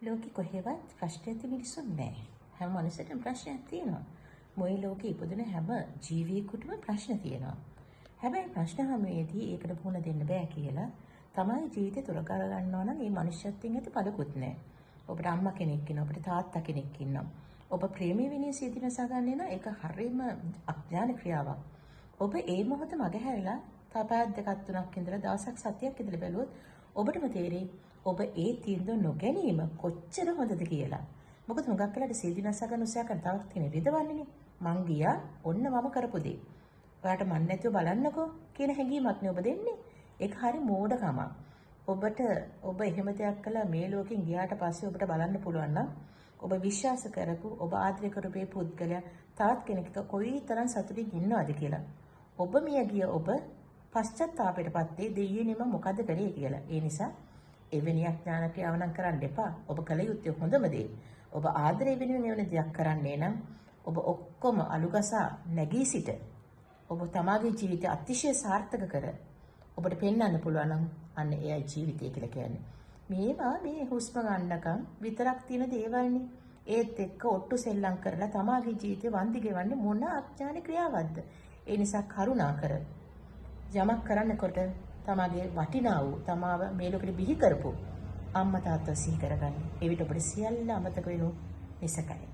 ලෝකෙ කොහෙවත් ප්‍රශ්න ඇති මිනිස්සුන් නැහැ. හැම මනුස්සයෙක්ටම ප්‍රශ්නයක් තියෙනවා. මොයි ලෝකෙ ඉපදුන හැම ජීවියෙකුටම ප්‍රශ්න තියෙනවා. හැබැයි ප්‍රශ්න හැමෙදී ඒකට පුහුණ දෙන්න බෑ කියලා තමයි ජීවිතේ තුර කර ගන්නවා නම් මේ මනුෂ්‍යත්වයෙන් ඇති පළකුත් නැහැ. ඔබට අම්මා කෙනෙක් ඉන්නවා, ඔබට තාත්තා කෙනෙක් ඉන්නවා. ඔබ ප්‍රේමී විනය සිතිනසා ගන්නේ නම් ඒක හරියම අඥාන ක්‍රියාවක්. ඔබ ඒ මොහොත මගහැරලා තපයක් දෙකක් තුනක් ඉඳලා දවසක් සතියක් ඉඳලා බැලුවොත් ඔබටම තේරෙයි ඔබ ඒ තීන්දුව නොගැනීම කොච්චර හොඳද කියලා. මොකද හුඟක් වෙලාවට සිතිනසා ගන්න උත්සාහ කරන තවත් කෙනෙක් රිදවන්නේනේ. මං ගියා ඔන්න මම කරපු දේ. ඔයාට මන් නැතුව බලන්නකෝ කියන හැඟීමක් නේ ඔබ දෙන්නේ. ඒක හරි මෝඩකමක්. ඔබ එහෙම දෙයක් කළා මේ ලෝකෙන් ගියාට පස්සේ ඔබට බලන්න පුළුවන් නම් ඔබ විශ්වාස කරපු ඔබ ආදරය කරපු මේ පුද්ගලයා තවත් කෙනෙක්ට කොයිතරම් සතුටින් ඉන්නවද කියලා. ඔබ මිය ගිය ඔබ පශ්චාත්තාපයටපත් වෙයි දෙයියනේ මම මොකද කරේ කියලා. ඒ නිසා එවැනි අඥාන ක්‍රියාව නම් කරන්න එපා. ඔබ කල යුත්තේ හොඳම දේ. ඔබ ආදරය වෙනුවෙන් එවැනි දෙයක් කරන්නේ නම් ඔබ ඔක්කොම අලුගසා නැගී සිට ඔබ තමාගේ ජීවිතය අතිශය සාර්ථක කර ඔබට පෙන්වන්න පුළුවන් නම් අන්න එයයි ජීවිතය කියලා කියන්නේ. මේවා මේ හුස්ම ගන්නකම් විතරක් තියෙන දේවල්නේ. ඒත් එක්ක ඔට්ටු සෙල්ලම් කරලා තමාගේ ජීවිතේ වන්දි ගෙවන්නේ මොන අඥාන ක්‍රියාවක්ද? ඒ නිසා කරුණාකර යමක් කරන්නකොට තමාගේ වටිනා වූ තමාව මේ ලෝකෙට බිහි කරපු අම්මා තාත්තා සිහි කරගන්න. ඒ විට ඔබට සියල්ල අමතක වෙනු නිසකයි.